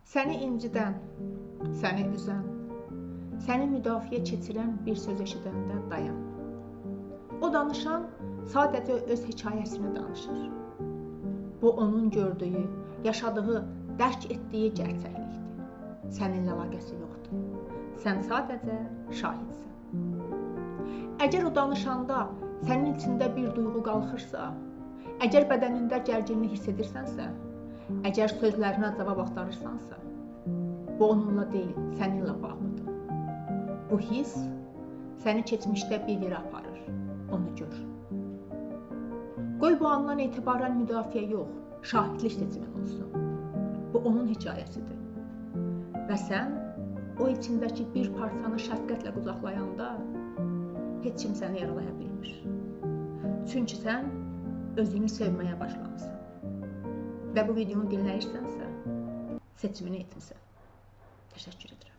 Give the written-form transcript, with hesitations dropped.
Səni incidən, səni üzən, səni müdafiə keçirən bir söz eşidəndə dayan. O danışan sadəcə öz hekayəsini danışır. Bu onun gördüyü, yaşadığı, dərk etdiyi gerçəklikdir. Səninlə əlaqəsi yoxdur. Sən sadəcə şahidsən. Əgər o danışanda sənin içində bir duyğu qalxırsa, əgər bədənində gərginlik hiss edirsənsə, əgər sözlərinə cavab axtarırsansa, bu onunla deyil, səninlə bağlıdır. Bu hiss səni keçmişdə bir yerə aparır, onu gör. Qoy bu andan etibarən müdafiə yox, şahidlik seçimin olsun. Bu onun hekayəsidir. Və sən o içindəki bir parçanı şəfqətlə qucaqlayanda heç kim səni yaralaya bilmir. Çünki sən özünü sevməyə başlamısan. Və bu videonu dinləyirsənsə, seçimini etmisən. Təşəkkür edirəm.